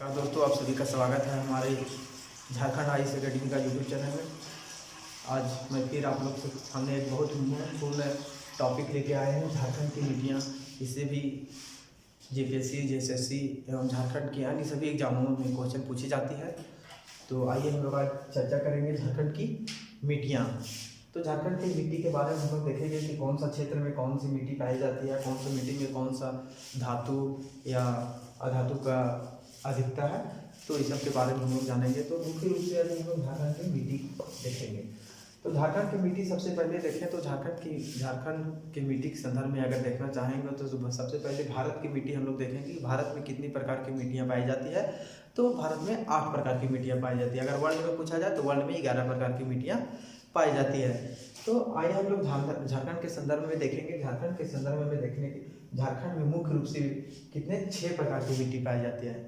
नमस्कार दोस्तों, आप सभी का स्वागत है हमारे झारखंड आईएएस एकेडमी का यूट्यूब चैनल में। आज मैं फिर आप लोग के सामने एक बहुत महत्वपूर्ण टॉपिक लेके आए हैं, झारखंड की मिट्टियाँ। इससे भी जेपीएससी, जेएसएससी एवं झारखंड के अन्य सभी एग्जामों में क्वेश्चन पूछी जाती है। तो आइए हम लोग आज चर्चा करेंगे झारखंड की मिट्टियाँ। तो झारखंड की मिट्टी के बारे में हम लोग देखेंगे कि कौन सा क्षेत्र में कौन सी मिट्टी पाई जाती है, कौन सी मिट्टी में कौन सा धातु या अधातु का अधिकता है। तो इस सब के बारे में हम लोग जानेंगे। तो मुख्य रूप से आज हम लोग झारखंड की मिट्टी देखेंगे। तो झारखंड की मिट्टी सबसे पहले देखें तो झारखंड की मिट्टी के संदर्भ में अगर देखना चाहेंगे तो सबसे पहले भारत की मिट्टी हम लोग देखेंगे कि भारत में कितनी प्रकार की मिट्टियाँ पाई जाती है। तो भारत में 8 प्रकार की मिट्टियाँ पाई जाती है। अगर वर्ल्ड में पूछा जाए तो वर्ल्ड में 11 प्रकार की मिट्टियाँ पाई जाती है। तो आइए हम लोग झारखंड के संदर्भ में देखेंगे। झारखंड के संदर्भ में देखने के झारखंड में मुख्य रूप से कितने 6 प्रकार की मिट्टी पाई जाती है।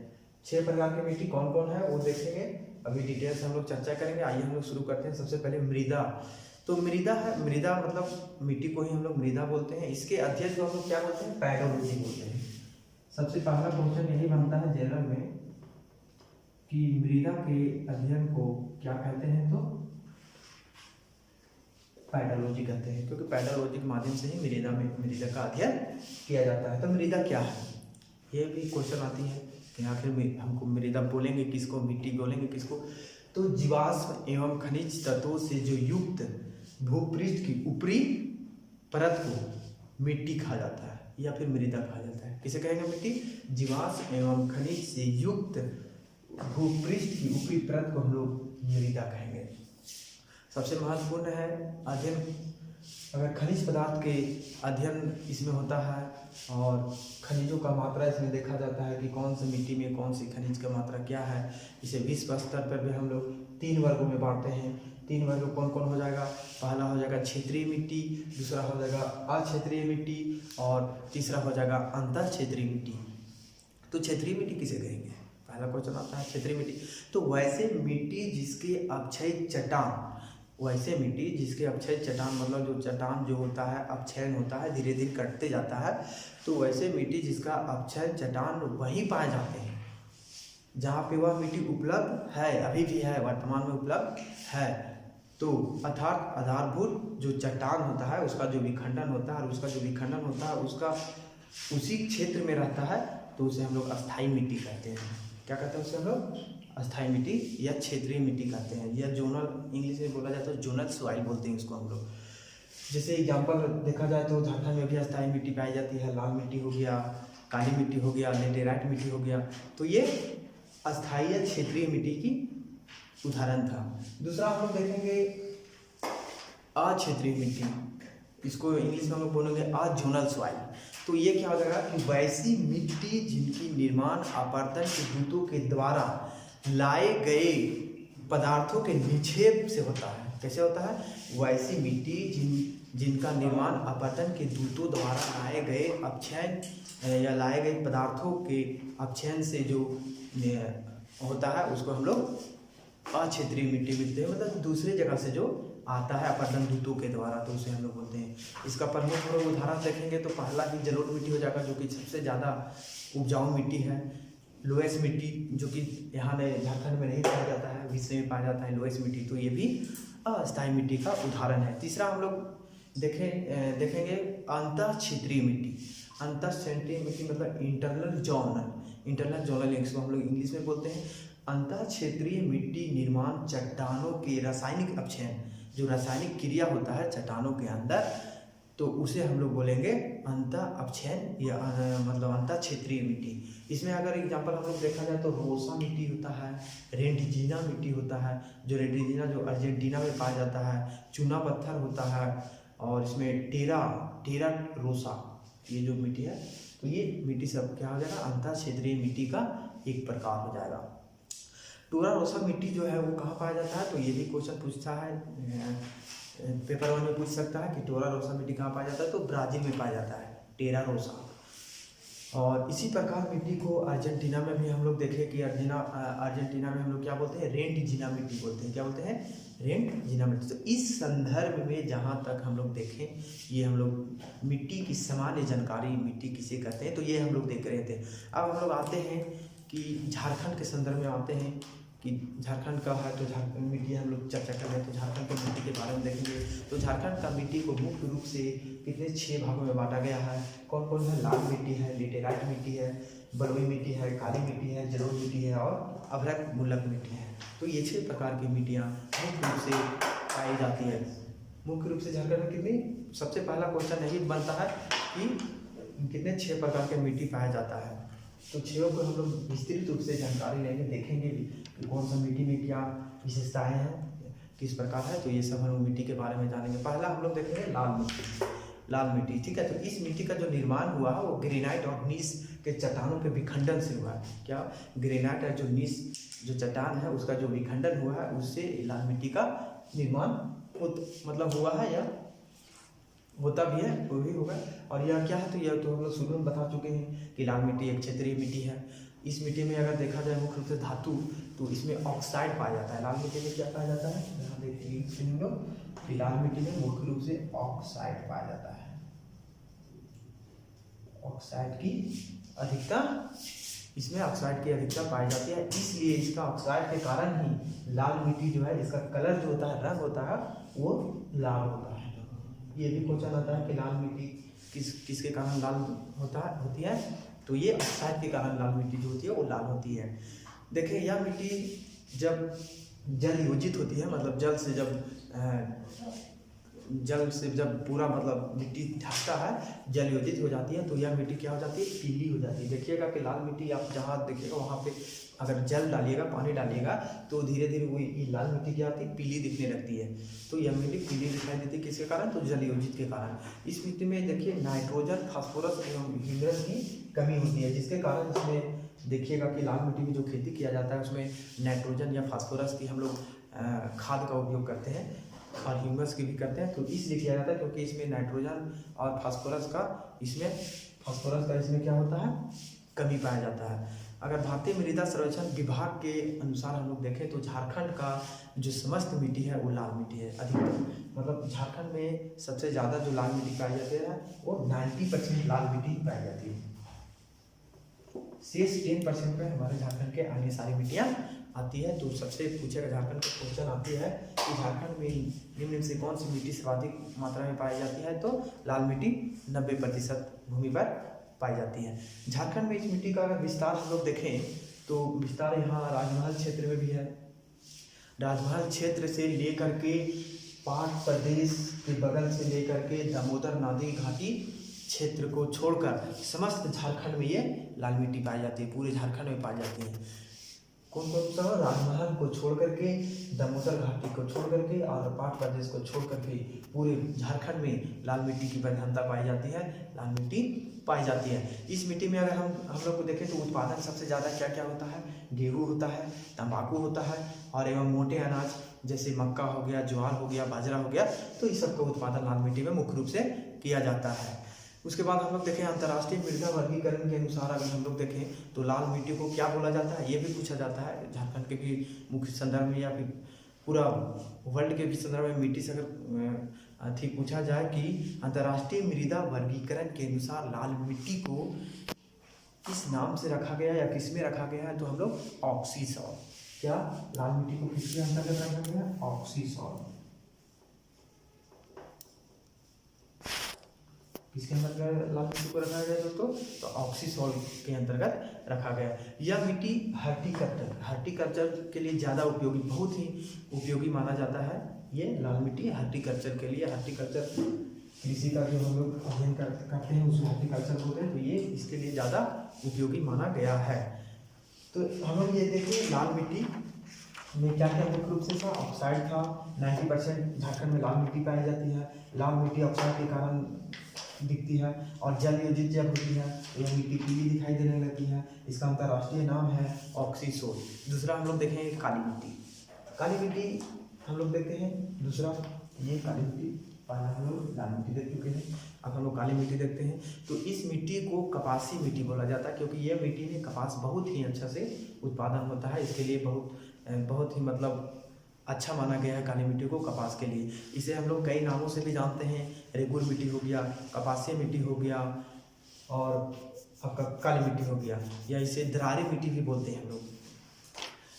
6 प्रकार की मिट्टी कौन कौन है वो देखेंगे, अभी डिटेल से हम लोग चर्चा करेंगे। आइए हम लोग शुरू करते हैं। सबसे पहले मृदा। तो मृदा है, मृदा मतलब मिट्टी को ही हम लोग मृदा बोलते हैं। इसके अध्ययन को हम लोग क्या बोलते हैं, पैडोलॉजी बोलते हैं। सबसे पहला क्वेश्चन यही बनता है जनरल में कि मृदा के अध्ययन को क्या कहते हैं, तो पैडोलॉजी कहते हैं, क्योंकि पैडोलॉजी के माध्यम से ही मृदा का अध्ययन किया जाता है। तो मृदा क्या है, ये भी क्वेश्चन आती है कि आखिर में हमको मृदा बोलेंगे किसको, मिट्टी बोलेंगे किसको। तो जीवाश्म एवं खनिज तत्वों से जो युक्त भूपृष्ठ की ऊपरी परत को मिट्टी कहा जाता है या फिर मृदा कहा जाता है। किसे कहेंगे मिट्टी, जीवाश्म एवं खनिज से युक्त भूपृष्ठ की ऊपरी परत को हम लोग मृदा कहेंगे। सबसे महत्वपूर्ण है अध्ययन, अगर खनिज पदार्थ के अध्ययन इसमें होता है और खनिजों का मात्रा इसमें देखा जाता है कि कौन सी मिट्टी में कौन सी खनिज का मात्रा क्या है। इसे विश्व स्तर पर भी हम लोग 3 वर्गों में बांटते हैं। 3 वर्ग कौन कौन हो जाएगा, पहला हो जाएगा क्षेत्रीय मिट्टी, दूसरा हो जाएगा अक्षेत्रीय मिट्टी और तीसरा हो जाएगा अंतर क्षेत्रीय मिट्टी। तो क्षेत्रीय मिट्टी किसे कहेंगे, पहला क्वेश्चन आता है क्षेत्रीय मिट्टी। तो वैसे मिट्टी जिसके अक्षय चट्टान, वैसे मिट्टी जिसके अक्षय चट्टान मतलब जो चट्टान जो होता है अपक्षयन होता है, धीरे धीरे कटते जाता है। तो वैसे मिट्टी जिसका अक्षय चट्टान वहीं पाए जाते हैं जहाँ पे वह मिट्टी उपलब्ध है, अभी भी है, वर्तमान में उपलब्ध है। तो अर्थात आधारभूत जो चट्टान होता है उसका जो विखंडन होता है और उसका जो विखंडन होता है उसका उसी क्षेत्र में रहता है, तो उसे हम लोग अस्थायी मिट्टी कहते हैं। क्या कहते हैं उसे हम लोग, अस्थायी मिट्टी या क्षेत्रीय मिट्टी कहते हैं, या जोनल, इंग्लिश में बोला जाता है जोनल सॉइल बोलते हैं इसको हम लोग। जैसे एग्जाम्पल देखा जाए तो झारखंड में भी अस्थायी मिट्टी पाई जाती है। लाल मिट्टी हो गया, काली मिट्टी हो गया, लेटेराइट मिट्टी हो गया। तो ये अस्थायी या क्षेत्रीय मिट्टी की उदाहरण था। दूसरा हम लोग देखेंगे अक्षेत्रीय मिट्टी, इसको इंग्लिश में हम लोग बोलेंगे अजोनल सॉइल। तो ये क्या हो जाएगा कि वैसी मिट्टी जिनकी निर्माण अपरदन के दूतों के द्वारा लाए गए पदार्थों के निक्षेप से होता है। कैसे होता है, वैसी मिट्टी जिनका निर्माण अपरदन के दूतों द्वारा लाए गए अपक्षयन या लाए गए पदार्थों के अपक्षयन से जो होता है उसको हम लोग अक्षेत्रीय मिट्टी बोलते हैं। मतलब दूसरी जगह से जो आता है अपरदन दूतों के द्वारा, तो उसे हम लोग बोलते हैं। इसका प्रमुख उदाहरण देखेंगे तो पहला ही जलोढ़ मिट्टी हो जाएगा, जो कि सबसे ज़्यादा उपजाऊ मिट्टी है। लोएस मिट्टी जो कि यहाँ झारखंड में नहीं पाया जाता है, विश्व में पाया जाता है लोएस मिट्टी, तो ये भी अस्थायी मिट्टी का उदाहरण है। तीसरा हम लोग देखेंगे अंतर क्षेत्रीय मिट्टी। अंतर क्षेत्रीय मिट्टी मतलब इंटरनल जोनल इसको हम लोग इंग्लिश में बोलते हैं। अंतर क्षेत्रीय मिट्टी निर्माण चट्टानों के रासायनिक अपक्षयन, जो रासायनिक क्रिया होता है चट्टानों के अंदर, तो उसे हम लोग बोलेंगे अंतर अपक्षयन या मतलब अंतर क्षेत्रीय मिट्टी। इसमें अगर एग्जांपल हम लोग देखा जाए तो रोसा मिट्टी होता है, रेंडिजीना मिट्टी होता है, जो रेंडिजीना जो अर्जेंटीना में पाया जाता है, चूना पत्थर होता है, और इसमें टेरा रोसा, ये जो मिट्टी है, तो ये मिट्टी सब क्या हो जाएगा, अंतर क्षेत्रीय मिट्टी का एक प्रकार हो जाएगा। टोरा रोसा मिट्टी जो है वो कहाँ पाया जाता है, तो ये भी क्वेश्चन पूछता है, पेपर 1 में पूछ सकता है कि टोरा रोसा मिट्टी कहाँ पाया जाता है, तो ब्राज़ील में पाया जाता है टेरा रोसा। और इसी प्रकार मिट्टी को अर्जेंटीना में भी हम लोग देखें कि अर्जेंटीना में हम लोग क्या बोलते हैं, रेंडिजीना मिट्टी बोलते हैं। क्या बोलते हैं, रेंडिजीना मिट्टी। तो इस संदर्भ में जहाँ तक हम लोग देखें, ये हम लोग मिट्टी की सामान्य जानकारी, मिट्टी किसे कहते हैं, तो ये हम लोग देख रहे थे। अब हम लोग आते हैं कि झारखंड के संदर्भ में आते हैं कि झारखंड का है तो झारखंड मिट्टी हम लोग चर्चा कर रहे हैं, तो झारखंड की मिट्टी के बारे में देखेंगे। तो झारखंड का मिट्टी को मुख्य रूप से कितने 6 भागों में बांटा गया है। कौन कौन है? लाल मिट्टी है, लेटेराइट मिट्टी है, बलुई मिट्टी है, काली मिट्टी है, जलोढ़ मिट्टी है और अभ्रक मुलक मिट्टी है। तो ये 6 प्रकार की मिट्टियाँ मुख्य रूप से पाई जाती है। मुख्य रूप से झारखंड में कितनी, सबसे पहला क्वेश्चन यही बनता है कि कितने 6 प्रकार के मिट्टी पाया जाता है। तो 6 को हम लोग विस्तृत रूप से जानकारी लेंगे, देखेंगे भी कि कौन सा मिट्टी में क्या विशेषताएं हैं, किस प्रकार है। तो ये सब हम मिट्टी के बारे में जानेंगे। पहला हम लोग देखेंगे लाल मिट्टी। लाल मिट्टी, ठीक है। तो इस मिट्टी का जो निर्माण हुआ है वो ग्रेनाइट और नीस के चट्टानों के विखंडन से हुआ है। क्या? ग्रेनाइट और जो नीस जो चट्टान है उसका जो विखंडन हुआ है उससे लाल मिट्टी का निर्माण मतलब हुआ है या होता भी है, वो भी होगा। और यह क्या है? तो यह तो हम लोग शुरू में बता चुके हैं कि लाल मिट्टी एक क्षेत्रीय मिट्टी है। इस मिट्टी में अगर देखा जाए मुख्य रूप से धातु, तो इसमें ऑक्साइड पाया जाता है। लाल मिट्टी में क्या पाया जाता है? यहाँ देखिए हम लोग कि लाल मिट्टी में मुख्य रूप से ऑक्साइड पाया जाता है। ऑक्साइड की अधिकता, इसमें ऑक्साइड की अधिकता पाई जाती है, इसलिए इसका ऑक्साइड के कारण ही लाल मिट्टी जो है इसका कलर जो होता है, रंग होता है, वो लाल होता है। ये भी क्वेश्चन आता है कि लाल मिट्टी किसके कारण लाल होती है। तो ये ऑक्साइड के कारण लाल मिट्टी जो होती है वो लाल होती है। देखिए यह मिट्टी जब जल योजित होती है, मतलब जल से जब पूरा मतलब मिट्टी ढकता है, जल योजित हो जाती है, तो यह मिट्टी क्या हो जाती है? पीली हो जाती है। देखिएगा कि लाल मिट्टी आप जहाँ देखिएगा वहाँ पे अगर जल डालिएगा, पानी डालिएगा, तो धीरे धीरे वो ये लाल मिट्टी क्या होती है? पीली दिखने लगती है। तो यह मिट्टी पीली दिखाई देती है किसके कारण? तो जल योजित के कारण। इस मिट्टी में देखिए नाइट्रोजन, फास्फोरस एवं ह्यूमस की कमी होती है, जिसके कारण इसमें देखिएगा कि लाल मिट्टी में जो खेती किया जाता है उसमें नाइट्रोजन या फास्फोरस की हम लोग खाद का उपयोग करते हैं और ह्यूमस की भी करते हैं। तो इसलिए किया जाता है क्योंकि इसमें नाइट्रोजन और फास्फोरस का इसमें क्या होता है? कमी पाया जाता है। अगर भारतीय मृदा सर्वेक्षण विभाग के अनुसार हम लोग देखें तो झारखंड का जो समस्त मिट्टी है वो लाल मिट्टी है। अधिकतर मतलब झारखंड में सबसे ज़्यादा जो लाल मिट्टी पाई जाती है वो 90% लाल मिट्टी पाई जाती है। शेष 10% पे हमारे झारखंड के अन्य सारी मिट्टियाँ आती है। तो सबसे पूछेगा झारखंड का क्वेश्चन आती है कि झारखंड में निम्न से कौन सी मिट्टी सर्वाधिक मात्रा में पाई जाती है? तो लाल मिट्टी 90% भूमि पर पाई जाती है। झारखंड में इस मिट्टी का अगर विस्तार हम लोग देखें तो विस्तार यहाँ राजमहल क्षेत्र में भी है। राजमहल क्षेत्र से लेकर के पाट प्रदेश के बगल से लेकर के दामोदर नदी घाटी क्षेत्र को छोड़कर समस्त झारखंड में ये लाल मिट्टी पाई जाती है। पूरे झारखंड में पाई जाती है। कौन कौन सा? राजमहल को छोड़ करके, दामोदर घाटी को छोड़ करके और पाट प्रदेश को छोड़ करके पूरे झारखंड में लाल मिट्टी की प्रधानता पाई जाती है, लाल मिट्टी पाई जाती है। इस मिट्टी में अगर हम लोग को देखें तो उत्पादन सबसे ज़्यादा क्या क्या होता है? गेहूँ होता है, तंबाकू होता है और एवं मोटे अनाज जैसे मक्का हो गया, ज्वार हो गया, बाजरा हो गया। तो इस सब का उत्पादन लाल मिट्टी में मुख्य रूप से किया जाता है। उसके बाद हम लोग देखें अंतर्राष्ट्रीय मृदा वर्गीकरण के अनुसार अगर हम लोग देखें तो लाल मिट्टी को क्या बोला जाता है? ये भी पूछा जाता है झारखंड के भी मुख्य संदर्भ में या फिर पूरा वर्ल्ड के भी संदर्भ में मिट्टी से अगर ठीक पूछा जाए कि अंतर्राष्ट्रीय मृदा वर्गीकरण के अनुसार लाल मिट्टी को किस नाम से रखा गया या किस में रखा गया है? तो हम लोग ऑक्सीसॉल। क्या? लाल मिट्टी को किसके अंतर्गत रखा गया? ऑक्सीसॉल। किसके अंतर्गत लाल मिट्टी को रखा गया दोस्तों? तो ऑक्सीसॉल के अंतर्गत रखा गया। यह मिट्टी हर्टिकल्चर के लिए ज़्यादा उपयोगी, बहुत ही उपयोगी माना जाता है। ये लाल मिट्टी हर्टिकल्चर के लिए, हर्टिकल्चर कृषि का जो हम लोग अध्ययन करते हैं उसमें हर्टिकल्चर बोलते हैं, तो ये इसके लिए ज़्यादा उपयोगी माना गया है। तो हम लोग ये देखिए लाल मिट्टी में क्या क्या मुख्य रूप से था? ऑक्साइड था। 90% झारखंड में लाल मिट्टी पाई जाती है। लाल मिट्टी ऑक्साइड के कारण दिखती है और जल योजित जब होती है तो यह मिट्टी पीली दिखाई देने लगती है। इसका अंतर्राष्ट्रीय नाम है ऑक्सीसोल। दूसरा हम लोग देखेंगे काली मिट्टी। काली मिट्टी हम लोग देखते हैं दूसरा, ये काली मिट्टी, पहला हम लोग लाल मिट्टी देख चुके हैं, अब हम लोग काली मिट्टी देखते हैं। तो इस मिट्टी को कपासी मिट्टी बोला जाता है क्योंकि यह मिट्टी में कपास बहुत ही अच्छा से उत्पादन होता है। इसके लिए बहुत ही मतलब अच्छा माना गया है काली मिट्टी को कपास के लिए। इसे हम लोग कई नामों से भी जानते हैं, रेगुर मिट्टी हो गया, कपासी मिट्टी हो गया और आपका काली मिट्टी हो गया, या इसे दरारी मिट्टी भी बोलते हैं हम लोग।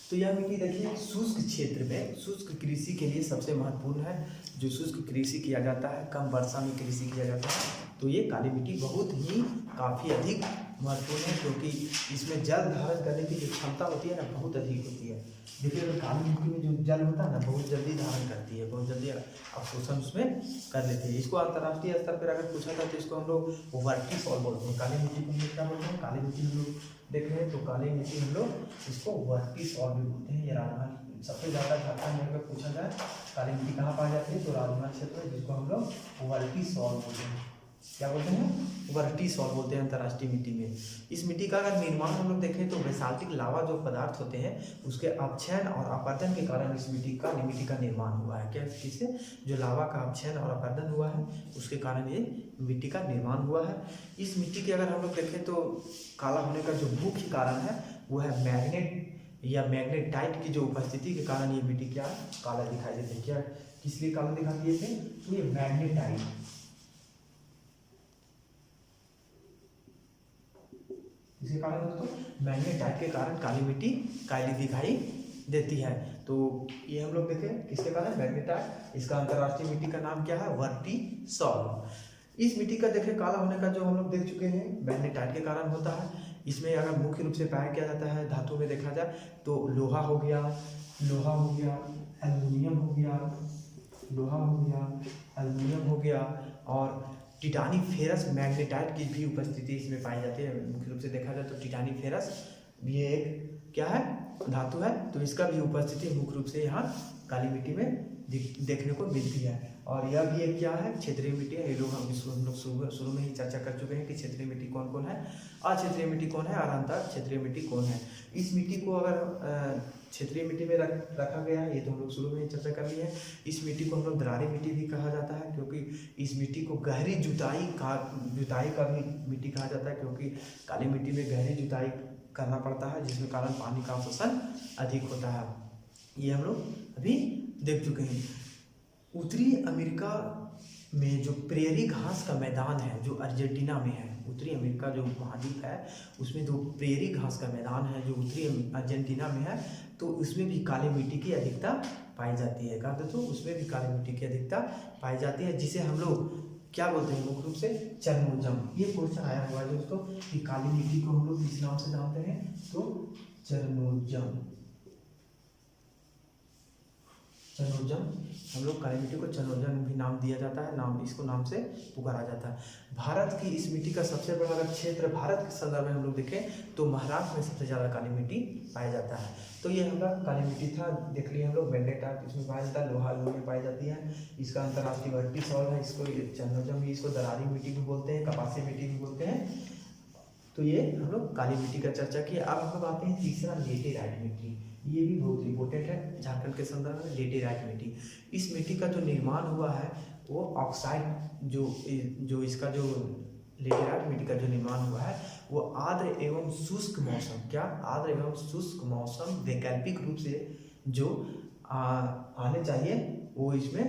तो यह मिट्टी देखिए शुष्क क्षेत्र में शुष्क कृषि के लिए सबसे महत्वपूर्ण है। जो शुष्क कृषि किया जाता है, कम वर्षा में कृषि किया जाता है, तो ये काली मिट्टी बहुत ही काफ़ी अधिक महत्वपूर्ण है, क्योंकि इसमें जल धारण करने की जो क्षमता होती है ना, बहुत अधिक होती है। देखिए अगर काली मिट्टी में जो जल होता है ना, बहुत जल्दी धारण करती है, बहुत जल्दी अवशोषण उसमें कर लेते हैं। इसको अंतर्राष्ट्रीय स्तर पर अगर पूछा था तो इसको हम लोग वर्टिसॉल बोलते हैं। काली मिट्टी को हम लोग क्या बोलते हैं? काली मिट्टी हम लोग देख रहे हैं, तो काली मिट्टी हम लोग इसको वर्टिसॉल भी बोलते हैं। ये राजस्थान सबसे ज़्यादा झारखंड में अगर पूछा जाए काली मिट्टी कहाँ पाई जाती है, तो राजस्थान क्षेत्र में, जिसको हम लोग वर्टिसॉल बोलते हैं। क्या बोलते हैं? वर्टिसॉल बोलते हैं अंतर्राष्ट्रीय मिट्टी में। इस मिट्टी का अगर निर्माण हम लोग देखें तो बेसाल्टिक लावा जो पदार्थ होते हैं उसके अपक्षयन और अपरदन के कारण इस मिट्टी का निर्माण हुआ है। क्या किससे? जो लावा का अपक्षयन और अपरदन हुआ है उसके कारण ये मिट्टी का निर्माण हुआ है। इस मिट्टी के अगर हम लोग देखें तो काला होने का जो मुख्य कारण है वो है मैग्नेट या मैग्नेटाइट की जो उपस्थिति के कारण ये मिट्टी क्या काला दिखाई देती है। क्या किस लिए काला दिखाती है इसे? तो ये मैग्नेटाइट, इसके कारण दोस्तों मैग्नेटाइट के कारण काली मिट्टी काली दिखाई देती है। तो ये हम लोग देखें किसके कारण? मैग्नेटाइट। इसका अंतर्राष्ट्रीय मिट्टी का नाम क्या है? वर्टिसॉल। इस मिट्टी का देखें काला होने का जो हम लोग देख चुके हैं मैग्नेटाइट के कारण होता है। इसमें अगर मुख्य रूप से पाया किया जाता है धातु में देखा जाए तो लोहा हो गया, एल्युमिनियम हो गया, लोहा हो गया, एल्युमिनियम हो गया, और टिटानी फेरस मैग्नेटाइट की भी उपस्थिति इसमें पाई जाती है। मुख्य रूप से देखा जाए तो टिटानी फेरस ये एक क्या है? धातु है, तो इसका भी उपस्थिति मुख्य रूप से यहाँ काली मिट्टी में देखने को मिलती है। और यह भी एक क्या है? क्षेत्रीय मिट्टी है। ये लोग हम लोग शुरू में ही चर्चा कर चुके हैं कि क्षेत्रीय मिट्टी कौन कौन है, अक्षेत्रीय मिट्टी कौन है और अंतर क्षेत्रीय मिट्टी कौन है। इस मिट्टी को अगर क्षेत्रीय मिट्टी में रखा गया है, ये तो हम लोग शुरू में ही चर्चा कर लिए हैं। इस मिट्टी को हम लोग दरारी मिट्टी भी कहा जाता है, क्योंकि इस मिट्टी को गहरी जुताई का भी मिट्टी कहा जाता है, क्योंकि काली मिट्टी में गहरी जुताई करना पड़ता है, जिसके कारण पानी का अवशोषण अधिक होता है। ये हम लोग अभी देख चुके हैं। उत्तरी अमेरिका में जो प्रेरी घास का मैदान है जो अर्जेंटीना में है, उत्तरी अमेरिका जो महाद्वीप है उसमें जो प्रेरी घास का मैदान है जो उत्तरी अर्जेंटीना में है, तो उसमें भी काली मिट्टी की अधिकता पाई जाती है। कहा तो उसमें भी काली मिट्टी की अधिकता पाई जाती है, जिसे हम लोग क्या बोलते हैं? मुख्य रूप से चरनोजम। ये क्वेश्चन आया हुआ है दोस्तों कि काली मिट्टी को हम लोग किस नाम से जानते हैं? तो चरनोजम। हम लोग काली मिट्टी को चरनोजम भी नाम दिया जाता है, इसको नाम से पुकारा जाता है। भारत की इस मिट्टी का सबसे बड़ा अगर क्षेत्र भारत के संदर्भ में हम लोग देखें तो महाराष्ट्र में सबसे ज़्यादा काली मिट्टी पाया जाता है। तो ये हमारा काली मिट्टी था, देख लिया हम लोग। मैग्नेटाइट इसमें पाया जाता है, लोहा में पाई जाती है। इसका अंतर्राष्ट्रीय वर्टिसॉल है, इसको चरनोजम भी, इसको दरारी मिट्टी भी बोलते हैं, कपासी मिट्टी भी बोलते हैं। तो ये हम लोग काली मिट्टी का चर्चा किया। अब हम लोग आते हैं तीसरा लेटेराइट मिट्टी। ये भी बहुत इंपॉर्टेंट है झारखंड के संदर्भ में। लेटेराइट मिट्टी, इस मिट्टी का जो निर्माण हुआ है वो ऑक्साइड जो इसका जो लेटेराइट मिट्टी का जो निर्माण हुआ है वो आर्द्र एवं शुष्क मौसम, क्या आर्द्र एवं शुष्क मौसम वैकल्पिक रूप से जो आने चाहिए वो इसमें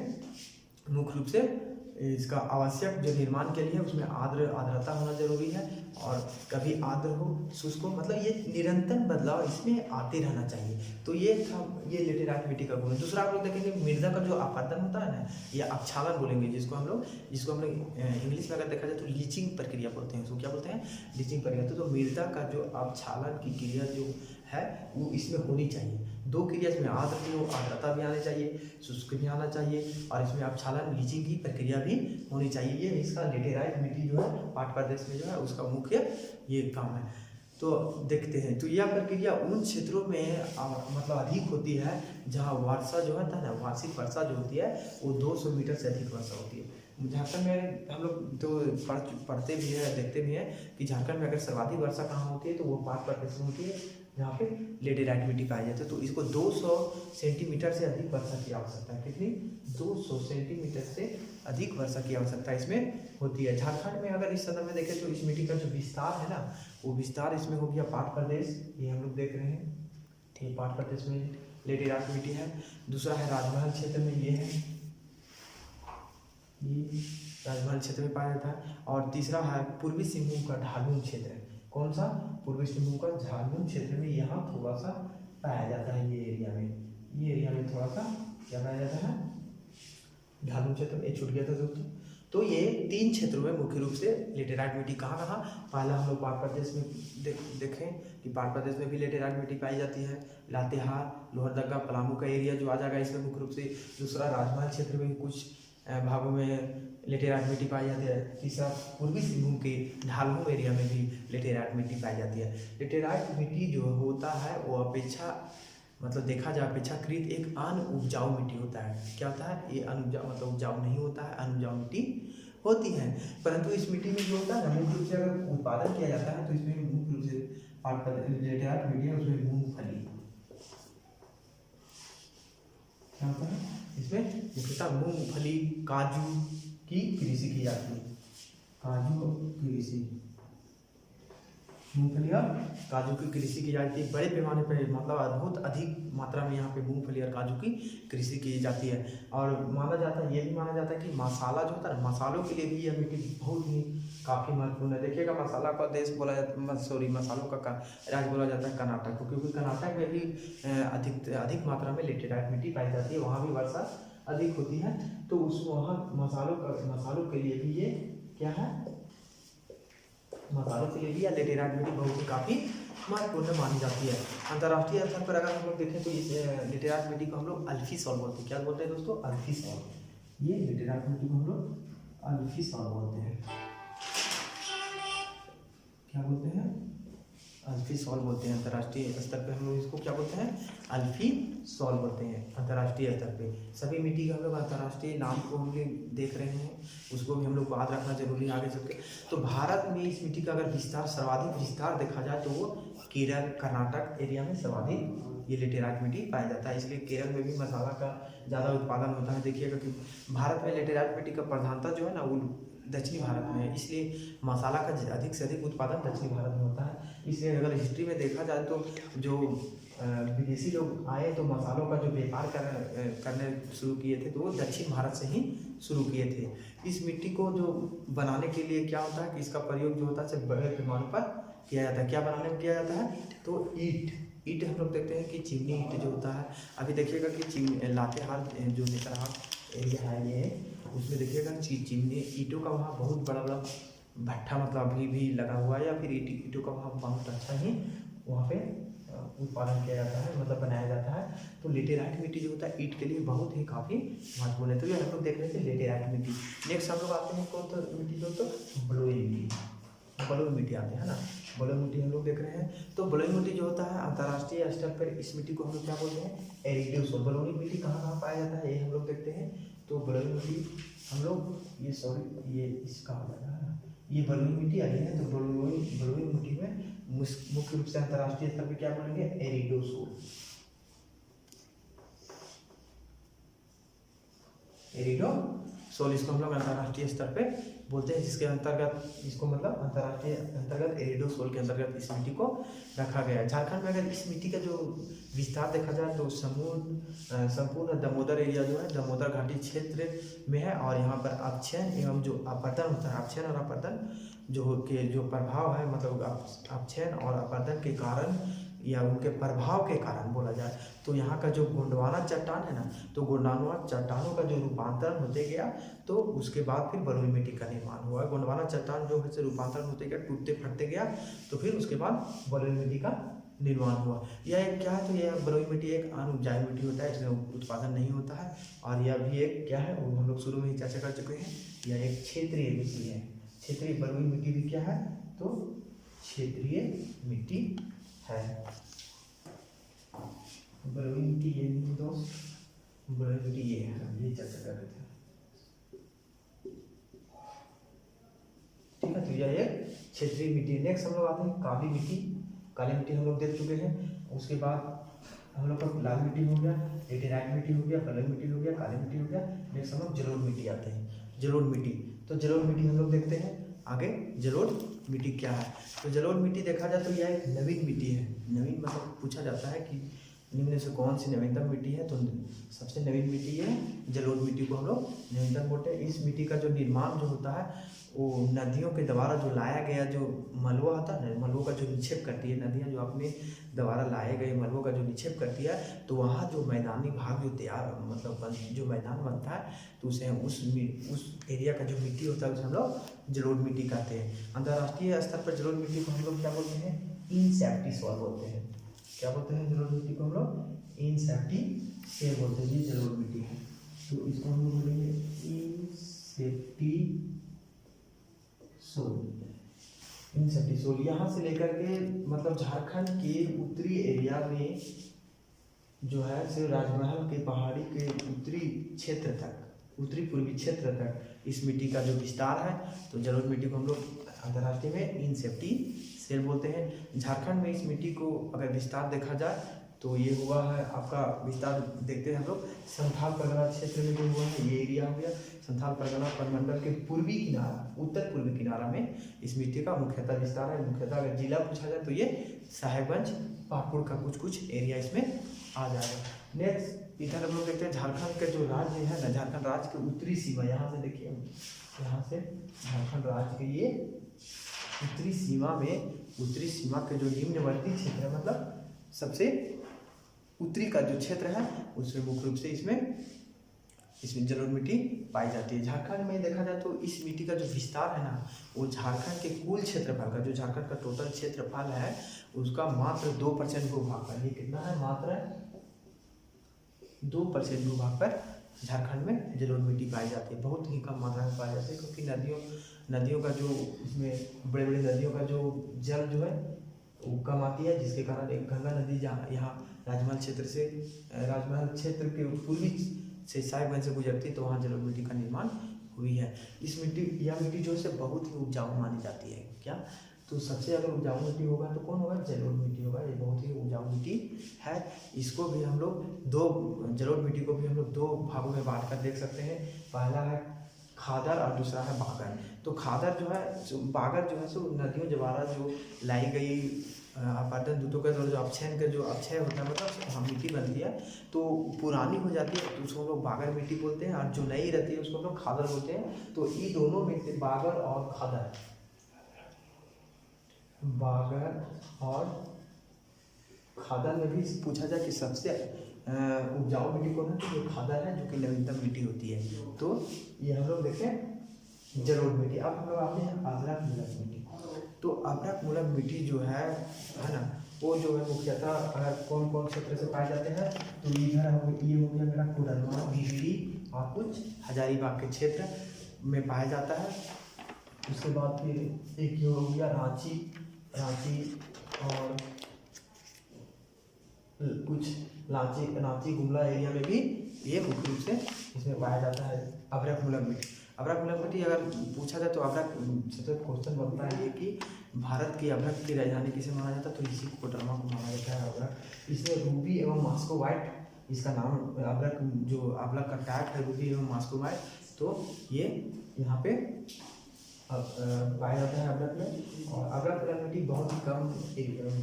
मुख्य रूप से इसका आवश्यक जो निर्माण के लिए उसमें आर्द्रता होना जरूरी है, और कभी आर्द्र हो शुष्क हो, मतलब ये निरंतर बदलाव इसमें आते रहना चाहिए। तो ये था ये लेटेराइट मिट्टी का गुण। दूसरा आप लोग देखेंगे मृदा का जो अपरदन होता है ना, या अपक्षालन बोलेंगे जिसको हम लोग इंग्लिश में अगर देखा जाए तो लीचिंग प्रक्रिया बोलते हैं। उसको क्या बोलते हैं? लीचिंग प्रक्रिया। तो मृदा का जो अपक्षालन की क्रिया जो है वो इसमें होनी चाहिए। दो क्रिया इसमें आर्द्र भी हो, आर्द्रता भी आनी चाहिए, शुष्क भी आना चाहिए, और इसमें अपक्षालन लीचिंग की प्रक्रिया भी होनी चाहिए। ये इसका लेटेराइट मिट्टी जो है पाट प्रदेश में जो है उसका मुख्य ये काम है। तो देखते हैं, तो यह प्रक्रिया उन क्षेत्रों में मतलब अधिक होती है जहाँ वर्षा जो है ना, वार्षिक वर्षा जो होती है वो 200 मीटर से अधिक वर्षा होती है। झारखंड में हम लोग तो पढ़ते भी हैं, देखते भी हैं कि झारखंड में अगर सर्वाधिक वर्षा कहाँ होती है तो वो पाट प्रदेश में होती है, जहाँ पे लेटेराइट मिट्टी पाई जाती है। तो इसको 200 सेंटीमीटर से अधिक वर्षा की आवश्यकता है। कितनी? 200 सेंटीमीटर से अधिक वर्षा की आवश्यकता इसमें होती है। झारखंड में अगर इस संदर्भ में देखें तो इस मिट्टी का जो विस्तार है ना, वो विस्तार इसमें हो गया पाट प्रदेश, ये हम लोग देख रहे हैं, ठीक, पाट प्रदेश में लेटेराइट मिट्टी है। दूसरा है राजमहल क्षेत्र में, ये है, ये राजमहल क्षेत्र में पाया जाता है। और तीसरा है पूर्वी सिंहभूम का ढालून क्षेत्र। कौन सा? पूर्वी सिंहभूम का झारखंड क्षेत्र में यहाँ थोड़ा सा पाया जाता है। ये एरिया में थोड़ा सा क्या पाया जाता है? झारखंड क्षेत्र में। छूट गया था दोस्तों। तो ये 3 क्षेत्रों में मुख्य रूप से लेटेराइट मिट्टी कहाँ पहला हम लोग पहाड़ प्रदेश में देखें कि पहाड़ प्रदेश में भी लेटेराइट मिट्टी पाई जाती है। लातेहार, लोहरदगा, पलामू का एरिया जो आ जाएगा इसमें मुख्य रूप से। दूसरा, राजमहल क्षेत्र में भी कुछ भागों में लेटेराइट मिट्टी पाई जाती है। तीसरा, पूर्वी सिंहभूम के ढालू एरिया में भी लेटेराइट मिट्टी पाई जाती है। लेटेराइट मिट्टी जो होता है वो देखा जाए अपेक्षाकृत एक अनउपजाऊ मिट्टी होता है। क्या होता है? ये अनउपजाऊ उपजाऊ नहीं होता है, अनउपजाऊ मिट्टी होती है। परंतु इस मिट्टी में जो होता है ना, मुख्य रूप से अगर उत्पादन किया जाता है तो इसमें मुख्य रूप से लेटेराइट मिट्टी है, उसमें मूंगफली क्या होता है? इसमें मुख्यतः मूंगफली, काजू की कृषि की जाती है। काजू कृषि, मूंगफली और काजू की कृषि की जाती है बड़े पैमाने पर, मतलब बहुत अधिक मात्रा में यहाँ पे मूंगफली और काजू की कृषि की जाती है। और ये भी माना जाता है कि मसाला जो होता है, मसालों के लिए भी यह मिट्टी बहुत ही काफ़ी महत्वपूर्ण है। देखिएगा, मसाला का देश बोला जाता है, मसालों का राज्य बोला जाता है कर्नाटक को, क्योंकि कर्नाटक में भी अधिक मात्रा में लेटेराइट मिट्टी पाई जाती है। वहाँ भी वर्षा अधिक होती है, तो वहाँ मसालों के लिए भी ये क्या है? मसालों के लिए भी लेटेराइट मिट्टी बहुत ही काफ़ी महत्वपूर्ण मानी जाती है। अंतर्राष्ट्रीय स्तर पर अगर हम लोग देखें तो इस लेटेराइट मिट्टी को हम लोग अल्फी सॉल्ट बोलते हैं। क्या बोलते हैं दोस्तों? अल्फी सॉल्ट। ये लेटेराइट मिट्टी को हम लोग अल्फी सॉल्ट बोलते हैं। क्या बोलते हैं? अल्फी सॉल्ट बोलते हैं। अंतर्राष्ट्रीय स्तर पे हम लोग इसको क्या बोलते हैं? अल्फी सॉल्ट बोलते हैं अंतर्राष्ट्रीय स्तर पे। सभी मिट्टी का हम लोग अंतर्राष्ट्रीय नाम को हम लोग देख रहे हैं, उसको भी हम लोग याद रखना जरूरी है आगे चल के। तो भारत में इस मिट्टी का अगर सर्वाधिक विस्तार देखा जाए तो वो केरल, कर्नाटक एरिया में सर्वाधिक ये लेटेराइट मिट्टी पाया जाता है। इसलिए केरल में भी मसाला का ज़्यादा उत्पादन होता है। देखिएगा कि भारत में लेटेराइट मिट्टी का प्रधानता जो है ना वो दक्षिणी भारत में है, इसलिए मसाला का अधिक से अधिक उत्पादन दक्षिणी भारत में होता है। इसलिए अगर हिस्ट्री में देखा जाए तो जो विदेशी लोग आए तो मसालों का जो व्यापार करने शुरू किए थे तो वो दक्षिण भारत से ही शुरू किए थे। इस मिट्टी को जो बनाने के लिए क्या होता है कि इसका प्रयोग जो होता है सिर्फ बड़े पैमाने पर किया जाता है। क्या बनाने में किया जाता है? तो ईट हम लोग देखते हैं कि चिमनी ईट जो होता है। अभी देखिएगा कि लातेहार जो नेतरहाट एरिया है ये, उसमें देखिएगा चिमनी ईंटों का वहाँ बहुत बड़ा भट्ठा मतलब अभी भी लगा हुआ है, या फिर ईंटों का वहाँ बहुत अच्छा ही वहाँ पे उत्पादन किया जाता है, मतलब बनाया जाता है। तो लेटेराइट मिट्टी जो होता है ईंट के लिए बहुत ही काफ़ी महत्वपूर्ण है। तो ये हम लोग देख रहे थे लेटेराइट मिट्टी। नेक्स्ट हम लोग आते हैं कौन सा मिट्टी दोस्तों? बलुई मिट्टी आते हैं ना। बलुई मिट्टी हम लोग देख रहे हैं। तो बलुई मिट्टी जो होता है अंतर्राष्ट्रीय स्तर पर इस मिट्टी को हम लोग क्या बोलते हैं? एरिडो सोल। बलुई मिट्टी कहाँ पाया जाता है ये हम लोग देखते हैं। तो बलुई मिट्टी हम लोग ये इसका हो जाएगा ना, ये बलुई मिट्टी आ रही है। तो बलुई मिट्टी में मुख्य रूप से अंतर्राष्ट्रीय स्तर पर क्या बोलेंगे? एरिडोसोल। इसको हम लोग अंतर्राष्ट्रीय स्तर पे बोलते हैं, जिसके अंतर्गत इसको मतलब अंतर्राष्ट्रीय अंतर्गत एरिडोसोल के अंतर्गत इस मिट्टी को रखा गया है। झारखंड में अगर इस मिट्टी का जो विस्तार देखा जाए तो संपूर्ण दामोदर एरिया जो है दामोदर घाटी क्षेत्र में है। और यहाँ पर अपक्षयन एवं जो अपर्दन होता है, अपक्षयन और अपर्दन जो प्रभाव है, मतलब अपक्षयन और अपर्दन के कारण या उनके प्रभाव के कारण बोला जाए तो यहाँ का जो गोंडवाना चट्टान है ना, तो गोंडवाना चट्टानों का जो रूपांतरण होते गया तो उसके बाद फिर बलुई मिट्टी का निर्माण हुआ। गोंडवाना चट्टान जो है रूपांतरण होते गया, टूटते फटते गया, तो फिर उसके बाद बलुई मिट्टी का निर्माण हुआ। यह एक क्या है? तो यह बलुई मिट्टी एक अनउपजाऊ मिट्टी होता है, इसमें उत्पादन नहीं होता है। और यह भी एक क्या है, वो हम लोग शुरू में ही चर्चा कर चुके हैं, यह एक क्षेत्रीय मिट्टी है। क्षेत्रीय बलुई मिट्टी भी क्या है? तो क्षेत्रीय मिट्टी है। बलुई मिट्टी ये नहीं दोस्त, बलुई मिट्टी ये है, हम ये चर्चा कर रहे थे। ठीक है, तो यह एक क्षेत्रीय मिट्टी। नेक्स्ट हम लोग आते हैं काली मिट्टी। काली मिट्टी हम लोग देख चुके हैं। उसके बाद हम लोग का लाल मिट्टी हो गया, लेटेराइट मिट्टी हो गया, बलुई मिट्टी हो गया, काली मिट्टी हो गया। नेक्स्ट हम लोग जलोढ़ मिट्टी आते हैं। जलोढ़ मिट्टी, तो जलोढ़ मिट्टी हम लोग देखते हैं आगे। जलोढ़ मिट्टी क्या है? तो जलोढ़ मिट्टी देखा जाए तो यह एक नवीन मिट्टी है। नवीन मतलब पूछा जाता है कि निम्न से कौन सी नवीनतम मिट्टी है, तो सबसे नवीन मिट्टी है जलोढ़ मिट्टी को हम लोग नवीनतम बोलते हैं। इस मिट्टी का जो निर्माण जो होता है वो नदियों के द्वारा जो लाया गया जो मलबा होता है ना, मलबों का जो निक्षेप करती है नदियाँ, जो अपने द्वारा लाए गए मलबों का जो निक्षेप करती है, तो वहाँ जो मैदानी भाग जो तैयार मतलब जो मैदान बनता है, तो उसे हम उस एरिया का जो मिट्टी होता है उसे हम लोग जलोढ़ मिट्टी कहते हैं। अंतर्राष्ट्रीय स्तर पर जलोढ़ मिट्टी को हम लोग क्या बोलते हैं, इनसेप्टी सॉइल बोलते हैं। क्या बोलते हैं जलोढ़ मिट्टी को हम लोग इनसेप्टी सॉइल बोलते हैं, ये जलोढ़ मिट्टी है। तो इसको हम लोग बोलेंगे इनसेप्टी सोल। इनसेप्टी सोल यहाँ से लेकर के मतलब झारखंड के उत्तरी एरिया में जो है सिर्फ राजमहल के पहाड़ी के उत्तरी क्षेत्र तक, उत्तरी पूर्वी क्षेत्र तक इस मिट्टी का जो विस्तार है, तो जलोढ़ मिट्टी को हम लोग अंतर्राष्ट्रीय में इनसेप्टी सेल बोलते हैं। झारखंड में इस मिट्टी को अगर विस्तार देखा जाए तो ये हुआ है आपका विस्तार देखते हैं हम लोग संथाल परगना क्षेत्र में जो हुआ है, ये एरिया हो गया संथाल परगना परिमंडल के पूर्वी किनारा, उत्तर पूर्वी किनारा में इस मिट्टी का मुख्यतः विस्तार है। मुख्यतः अगर जिला पूछा जाए तो ये साहेबगंज पाकुड़ का कुछ एरिया इसमें आ जाएगा। नेक्स्ट इधर हम लोग देखते हैं झारखंड के जो राज्य है ना, झारखंड राज्य के उत्तरी सीमा, यहाँ से देखिए, यहाँ से झारखंड राज्य के ये उत्तरी सीमा में, उत्तरी सीमा के जो निम्नवर्ती क्षेत्र है, मतलब सबसे उत्तरी का जो क्षेत्र है उसमें मुख्य रूप से इसमें जलोढ़ मिट्टी पाई जाती है। झारखंड में देखा जाए तो इस मिट्टी का जो विस्तार है ना, वो झारखंड के कुल क्षेत्रफल का, जो झारखंड का टोटल क्षेत्रफल है उसका मात्र 2% भूभाग पर, ये कितना है, मात्र 2% भूभाग पर झारखंड में जलोढ़ मिट्टी पाई जाती है। बहुत ही कम मात्रा में पाई जाती है, क्योंकि नदियों का जो इसमें बड़े बड़े नदियों का जो जल जो है वो कम आती है, जिसके कारण एक गंगा नदी जहाँ यहाँ राजमहल क्षेत्र के पूर्वी से साहिबगंज से गुजरती है, तो वहाँ जलोढ़ मिट्टी का निर्माण हुई है। यह मिट्टी जो है बहुत ही उपजाऊ मानी जाती है। क्या, तो सबसे अगर उपजाऊ मिट्टी होगा तो कौन होगा, जलोढ़ मिट्टी होगा। ये बहुत ही उपजाऊ मिट्टी है। इसको भी हम लोग जलोढ़ मिट्टी को भी हम लोग 2 भागों में बांट कर देख सकते हैं। पहला है खादर और दूसरा है बागर। तो खादर जो है, बागर जो है सो नदियों द्वारा जो लाई गई आपादन दूतों के द्वारा जो अपक्षयन का जो अपक्षय होता है, मतलब हम मिट्टी बनती है तो पुरानी हो जाती है तो उसको हम लोग बागर मिट्टी बोलते हैं, और जो नई रहती है उसको हम लोग खादर बोलते हैं। तो ये दोनों में से बागर और खादर, बागर और खादर में भी पूछा जाए कि सबसे उपजाऊ मिट्टी कौन है, तो जो खादर है, जो कि नवीनतम मिट्टी होती है। तो ये हम लोग देखें जलोढ़ मिट्टी। अब हम लोग आते हैं अभ्रक मूलक मिट्टी। तो अभ्रक मूलक मिट्टी जो है ना, वो जो है मुख्यतः अगर कौन कौन क्षेत्र से पाए जाते हैं, तो इधर ये हो गया मेरा कोडरमा, भिवरी और कुछ हजारीबाग के क्षेत्र में पाया जाता है। उसके बाद फिर एक ये हो गया रांची और कुछ रांची गुमला एरिया में भी ये मुख्य रूप से इसमें पाया जाता है अभ्रक मूलक मिट्टी। अभ्रक मूलक मिट्टी अगर पूछा जाए तो अभ्रक सबसे क्वेश्चन बनता है ये कि भारत की अभ्रक की राजधानी किसे माना जाता है, तो इसी कोडरमा को माना जाता है अभ्रक। इसमें रूबी एवं मास्को वाइट इसका नाम, अभ्रक जो अभ्रक का टाइप है रूबी एवं मास्को वाइट, तो ये यहाँ पे पाया जाता है अभ्रक में। और अभ्रक मूलक मिट्टी बहुत ही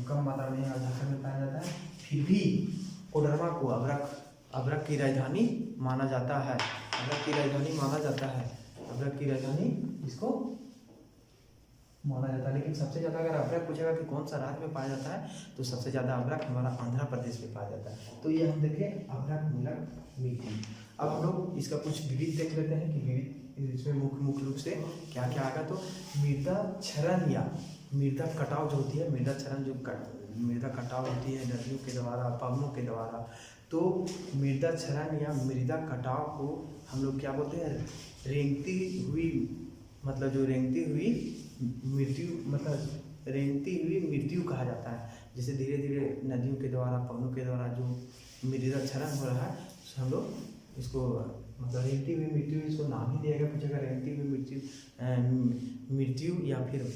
कम मात्रा में झारखंड में पाया जाता है। फिर भी कोडरमा को अभ्रक की राजधानी माना जाता है। अभ्रक की राजधानी माना जाता है, अभ्रक की राजधानी इसको माना जाता है। लेकिन सबसे ज़्यादा अगर अभ्रक पूछेगा कि कौन सा राज्य में पाया जाता है, तो सबसे ज़्यादा अभ्रक हमारा आंध्र प्रदेश में पाया जाता है। तो ये हम देखें अभ्रक मूलक मिट्टी। अब हम लोग इसका कुछ विविध देख लेते हैं कि विविध इसमें मुख्य रूप से क्या क्या आएगा। तो मृदा क्षरण या मृदा कटाव जो होती है, मृदा क्षरण जो मृदा कटाव होती है नदियों के द्वारा, पवनों के द्वारा, तो मृदा क्षरण या मृदा कटाव को हम लोग क्या बोलते हैं, रेंगती हुई, मतलब जो रेंगती हुई मृत्यु, मतलब रेंगती हुई मृत्यु कहा जाता है। जैसे धीरे धीरे नदियों के द्वारा, पवनों के द्वारा जो मृदा क्षरण हो रहा है, हम लोग इसको मतलब रेंगती हुई मृत्यु, इसको नाम ही दिया गया पूछेगा, रेंगती हुई मृत्यु या फिर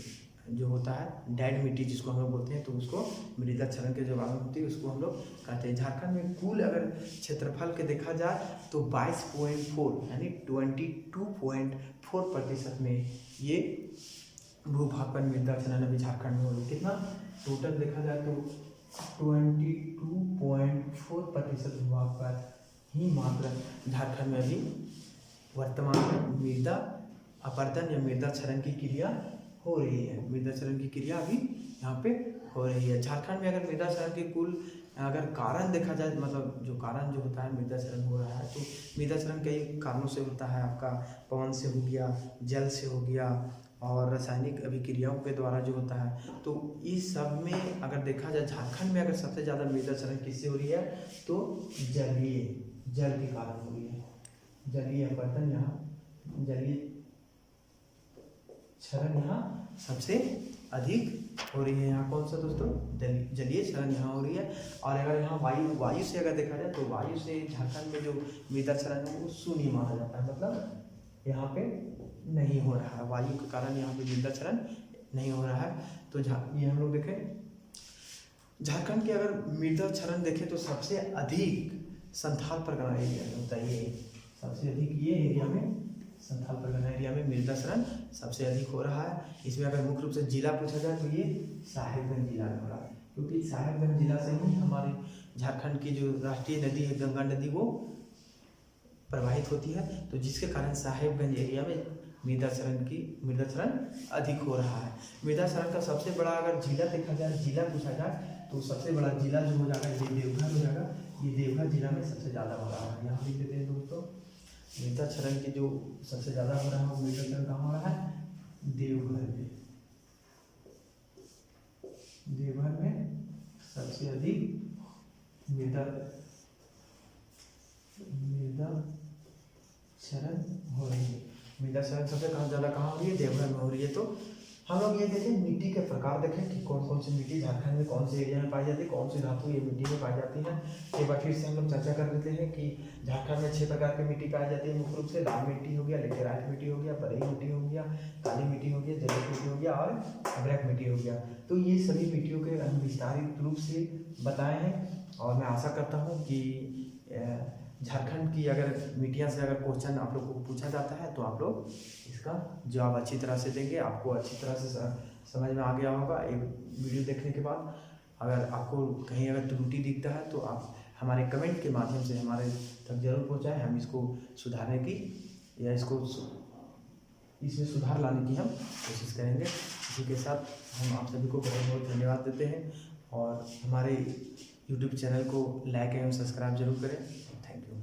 जो होता है डेड मिट्टी जिसको हम लोग बोलते हैं, तो उसको मृदा क्षरण के जो बात होती है उसको हम लोग कहते हैं। झारखंड में कुल अगर क्षेत्रफल के देखा जाए तो 22.4 यानी 22.4% में ये भूभाग पर मृदा क्षरण अभी झारखंड में हो रही। कितना टोटल देखा जाए तो 22.4 0.4% भूभाग पर ही मात्र झारखंड में अभी वर्तमान में मृदा अपरदन या मृदा क्षरण की क्रिया हो रही है। मृदा क्षरण की क्रिया अभी यहाँ पे हो रही है। झारखंड में अगर मृदा क्षरण के कुल अगर कारण देखा जाए, मतलब जो कारण जो होता है मृदा क्षरण हो रहा है, तो मृदा क्षरण कई कारणों से होता है। आपका पवन से हो गया, जल से हो गया, और रासायनिक अभिक्रियाओं के द्वारा जो होता है। तो इस सब में अगर देखा जाए, झारखंड में अगर सबसे ज़्यादा मृदा क्षरण किससे हो रही है, तो जल के कारण हो रही है। जलीय अपरदन यहाँ, जलीय क्षरण यहाँ सबसे अधिक हो रही है। यहाँ कौन सा दोस्तों, जलीय क्षरण यहाँ हो रही है। और अगर यहाँ वायु से अगर देखा जाए, तो वायु से झारखंड में जो मृदा क्षरण है वो शून्य माना जाता है, मतलब यहाँ पे नहीं हो रहा है। वायु के कारण यहाँ पे मृदा क्षरण नहीं हो रहा है। तो ये हम लोग देखें, झारखंड के अगर मृदा क्षरण देखें तो सबसे अधिक संथाल परगना एरिया में होता है। ये सबसे अधिक ये एरिया में, संथाल परगना एरिया में मृदा क्षरण सबसे अधिक हो रहा है। इसमें अगर मुख्य रूप से जिला पूछा जाए तो ये साहेबगंज जिला में हो रहा है, क्योंकि साहेबगंज जिला से ही हमारे झारखंड की जो राष्ट्रीय नदी है गंगा नदी वो प्रवाहित होती है। तो जिसके कारण साहेबगंज एरिया में मृदा क्षरण अधिक हो रहा है। मृदा क्षरण का सबसे बड़ा अगर जिला देखा जाए, जिला पूछा जाए, तो सबसे बड़ा जिला जो हो जाएगा ये देवघर हो जाएगा। ये देवघर जिला में सबसे ज़्यादा हो रहा है। यहाँ लिख देते हैं दोस्तों, मृदा क्षरण की जो सबसे ज़्यादा हो रहा है वो मृदा क्षरण कहाँ हो रहा है, देवघर में। देवघर में सबसे अधिक मृदा क्षरण हो रही है। मृदा क्षरण सबसे ज़्यादा कहाँ हो रही है, देवघर में हो रही है। तो हम लोग ये देखें, मिट्टी के प्रकार देखें कि कौन कौन सी मिट्टी झारखंड में कौन से एरिया में पाई जाती है, कौन सी धातु ये मिट्टी में पाई जाती है। एक बार फिर से हम लोग चर्चा कर लेते हैं कि झारखंड में 6 प्रकार की मिट्टी पाई जाती है। मुख्य रूप से लाल मिट्टी हो गया, लेटेराइट मिट्टी हो गया, बलुई मिट्टी हो गया, काली मिट्टी हो गया, जलोढ़ मिट्टी हो गया और अभ्रक मिट्टी हो गया। तो ये सभी मिट्टियों के हम विस्तारित रूप से बताए हैं, और मैं आशा करता हूँ कि झारखंड की अगर मिट्टियाँ से अगर क्वेश्चन आप लोग को पूछा जाता है तो आप लोग इसका जवाब अच्छी तरह से देंगे। आपको अच्छी तरह से समझ में आ गया होगा एक वीडियो देखने के बाद। अगर आपको कहीं अगर त्रुटि दिखता है तो आप हमारे कमेंट के माध्यम से हमारे तक जरूर पहुँचाएँ। हम इसको सुधारने की या इसमें सुधार लाने की हम कोशिश करेंगे। इसी के साथ हम आप सभी को बहुत बहुत धन्यवाद देते हैं, और हमारे यूट्यूब चैनल को लाइक एवं सब्सक्राइब जरूर करें। Thank you.